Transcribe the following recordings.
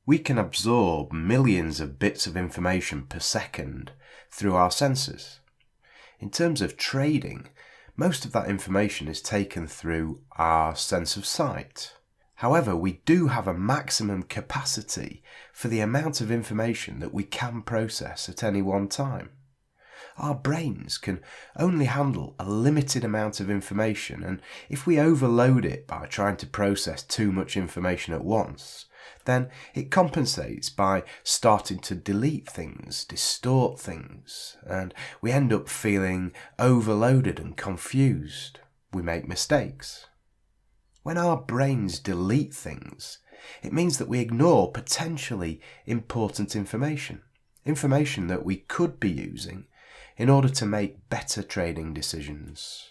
We can absorb millions of bits of information per second through our senses. In terms of trading, most of that information is taken through our sense of sight. However, we do have a maximum capacity for the amount of information that we can process at any one time. Our brains can only handle a limited amount of information, and if we overload it by trying to process too much information at once, then it compensates by starting to delete things, distort things, and we end up feeling overloaded and confused. We make mistakes. When our brains delete things, it means that we ignore potentially important information that we could be using in order to make better trading decisions.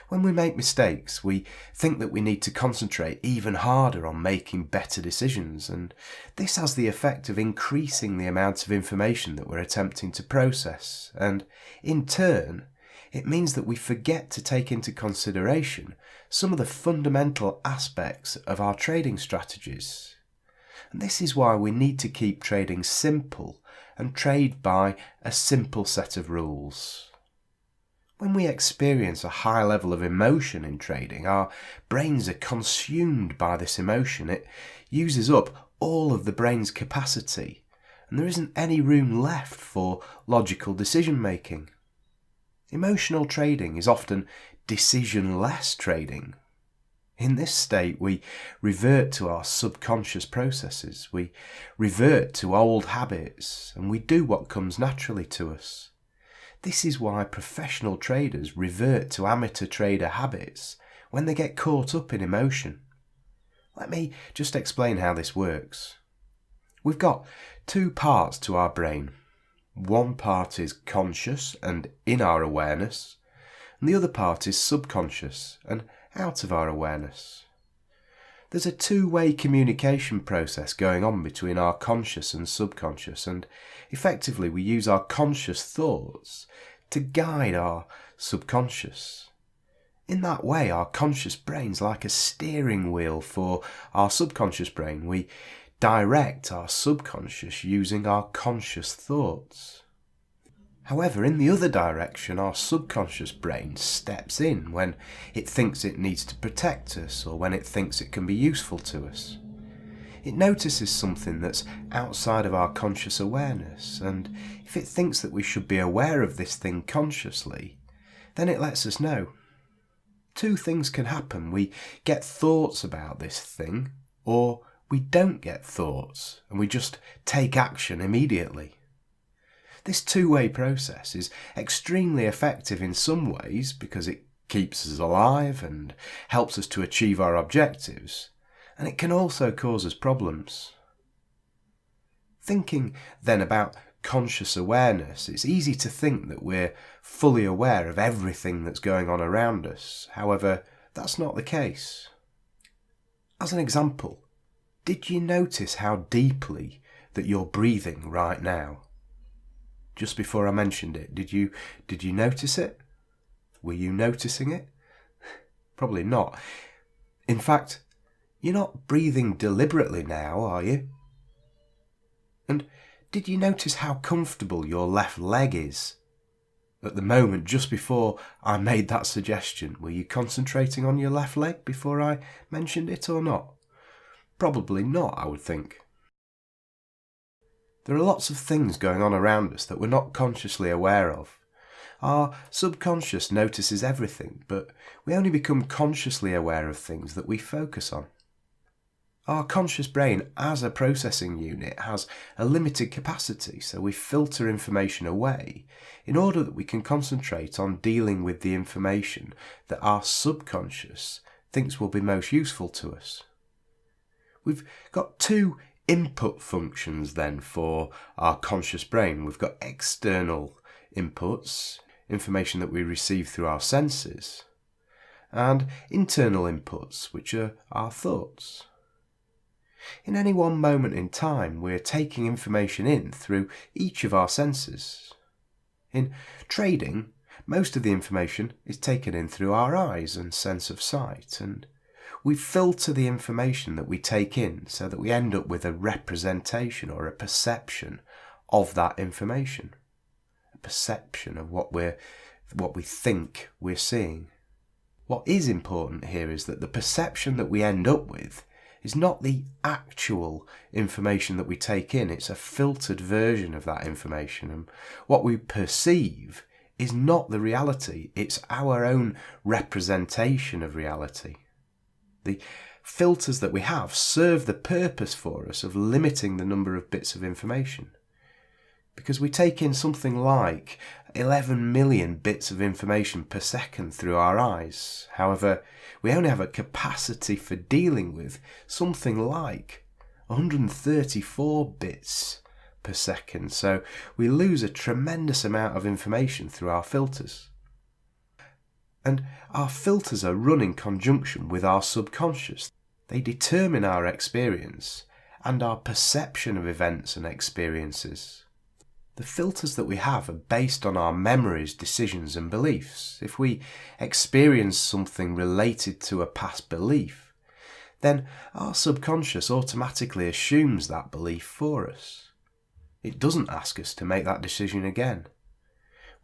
When we make mistakes, we think that we need to concentrate even harder on making better decisions, and this has the effect of increasing the amount of information that we're attempting to process, and in turn, it means that we forget to take into consideration some of the fundamental aspects of our trading strategies. And this is why we need to keep trading simple and trade by a simple set of rules. When we experience a high level of emotion in trading, our brains are consumed by this emotion. It uses up all of the brain's capacity, and there isn't any room left for logical decision making. Emotional trading is often decision-less trading. In this state, we revert to our subconscious processes, we revert to old habits, and we do what comes naturally to us. This is why professional traders revert to amateur trader habits when they get caught up in emotion. Let me just explain how this works. We've got two parts to our brain. One part is conscious and in our awareness, and the other part is subconscious and out of our awareness. There's a two-way communication process going on between our conscious and subconscious, and effectively we use our conscious thoughts to guide our subconscious. In that way, our conscious brain's like a steering wheel for our subconscious brain. We direct our subconscious using our conscious thoughts. However, in the other direction, our subconscious brain steps in when it thinks it needs to protect us or when it thinks it can be useful to us. It notices something that's outside of our conscious awareness, and if it thinks that we should be aware of this thing consciously, then it lets us know. Two things can happen. We get thoughts about this thing, or we don't get thoughts, and we just take action immediately. This two-way process is extremely effective in some ways because it keeps us alive and helps us to achieve our objectives, and it can also cause us problems. Thinking then about conscious awareness, it's easy to think that we're fully aware of everything that's going on around us. However, that's not the case. As an example, did you notice how deeply that you're breathing right now? Just before I mentioned it, did you notice it? Were you noticing it? Probably not. In fact, you're not breathing deliberately now, are you? And did you notice how comfortable your left leg is? At the moment, just before I made that suggestion, were you concentrating on your left leg before I mentioned it or not? Probably not, I would think. There are lots of things going on around us that we're not consciously aware of. Our subconscious notices everything, but we only become consciously aware of things that we focus on. Our conscious brain, as a processing unit, has a limited capacity, so we filter information away in order that we can concentrate on dealing with the information that our subconscious thinks will be most useful to us. We've got two input functions then for our conscious brain. We've got external inputs, information that we receive through our senses, and internal inputs, which are our thoughts. In any one moment in time, we're taking information in through each of our senses. In trading, most of the information is taken in through our eyes and sense of sight, and We filter the information that we take in so that we end up with a representation or a perception of that information. A perception of what we think we're seeing. What is important here is that the perception that we end up with is not the actual information that we take in. It's a filtered version of that information. And what we perceive is not the reality. It's our own representation of reality. The filters that we have serve the purpose for us of limiting the number of bits of information. Because we take in something like 11 million bits of information per second through our eyes. However, we only have a capacity for dealing with something like 134 bits per second. So we lose a tremendous amount of information through our filters. And our filters are run in conjunction with our subconscious. They determine our experience and our perception of events and experiences. The filters that we have are based on our memories, decisions and beliefs. If we experience something related to a past belief, then our subconscious automatically assumes that belief for us. It doesn't ask us to make that decision again.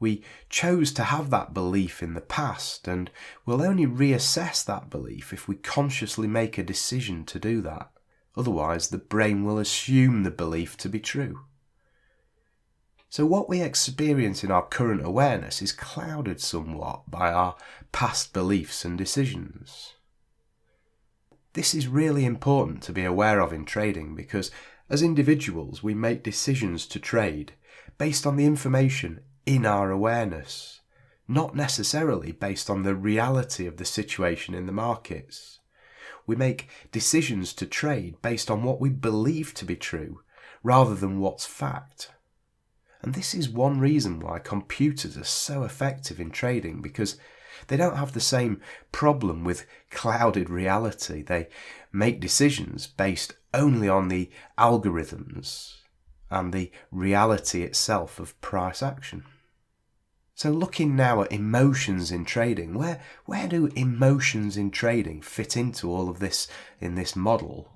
We chose to have that belief in the past, and we'll only reassess that belief if we consciously make a decision to do that. Otherwise, the brain will assume the belief to be true. So what we experience in our current awareness is clouded somewhat by our past beliefs and decisions. This is really important to be aware of in trading because as individuals we make decisions to trade based on the information in our awareness, not necessarily based on the reality of the situation in the markets. We make decisions to trade based on what we believe to be true rather than what's fact. And this is one reason why computers are so effective in trading, because they don't have the same problem with clouded reality. They make decisions based only on the algorithms and the reality itself of price action. So looking now at emotions in trading, where do emotions in trading fit into all of this in this model?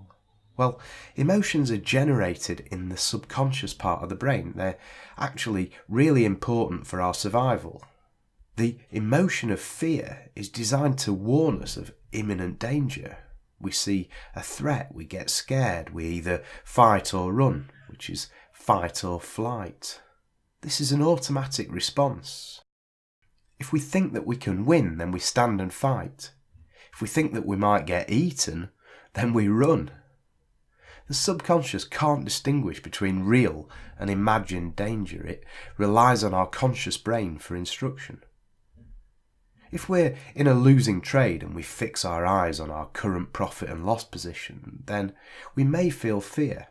Well, emotions are generated in the subconscious part of the brain. They're actually really important for our survival. The emotion of fear is designed to warn us of imminent danger. We see a threat, we get scared, we either fight or run, which is fight or flight. This is an automatic response. If we think that we can win, then we stand and fight. If we think that we might get eaten, then we run. The subconscious can't distinguish between real and imagined danger. It relies on our conscious brain for instruction. If we're in a losing trade and we fix our eyes on our current profit and loss position, then we may feel fear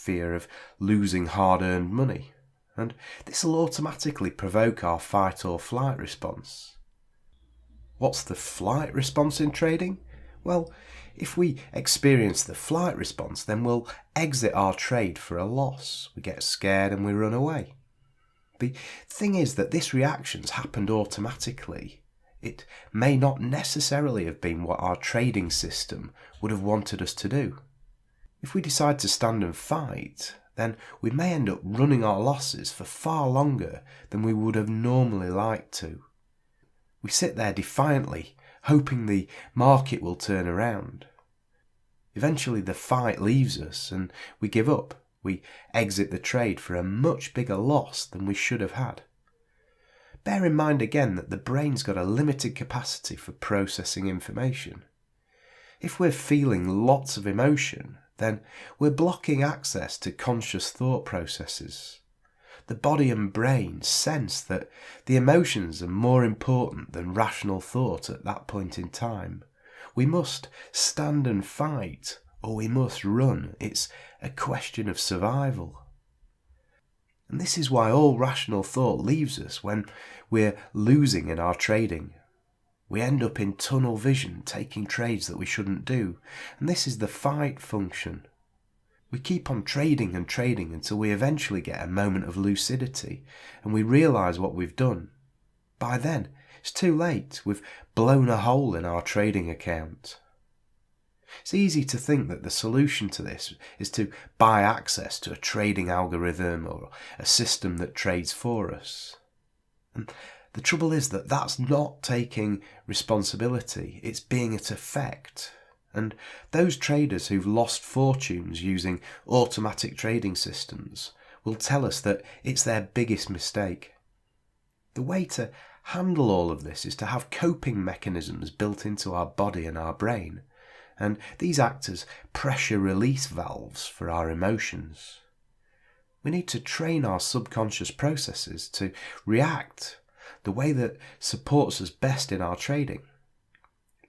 of losing hard-earned money, and this will automatically provoke our fight or flight response. What's the flight response in trading? Well, if we experience the flight response, then we'll exit our trade for a loss. We get scared and we run away. The thing is that this reaction's happened automatically. It may not necessarily have been what our trading system would have wanted us to do. If we decide to stand and fight, then we may end up running our losses for far longer than we would have normally liked to. We sit there defiantly, hoping the market will turn around. Eventually the fight leaves us and we give up. We exit the trade for a much bigger loss than we should have had. Bear in mind again that the brain's got a limited capacity for processing information. If we're feeling lots of emotion, then we're blocking access to conscious thought processes. The body and brain sense that the emotions are more important than rational thought at that point in time. We must stand and fight, or we must run. It's a question of survival. And this is why all rational thought leaves us when we're losing in our trading. We end up in tunnel vision, taking trades that we shouldn't do. And this is the fight function. We keep on trading and trading until we eventually get a moment of lucidity and we realise what we've done. By then, it's too late. We've blown a hole in our trading account. It's easy to think that the solution to this is to buy access to a trading algorithm or a system that trades for us. And the trouble is that that's not taking responsibility, it's being at effect. And those traders who've lost fortunes using automatic trading systems will tell us that it's their biggest mistake. The way to handle all of this is to have coping mechanisms built into our body and our brain, and these act as pressure release valves for our emotions. We need to train our subconscious processes to react the way that supports us best in our trading.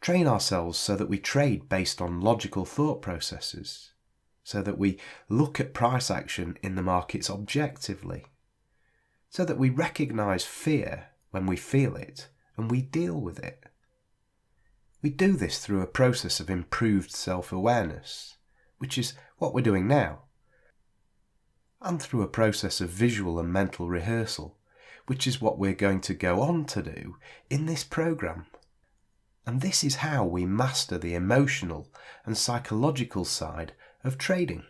Train ourselves so that we trade based on logical thought processes, so that we look at price action in the markets objectively, so that we recognise fear when we feel it and we deal with it. We do this through a process of improved self-awareness, which is what we're doing now, and through a process of visual and mental rehearsal, which is what we're going to go on to do in this programme. And this is how we master the emotional and psychological side of trading.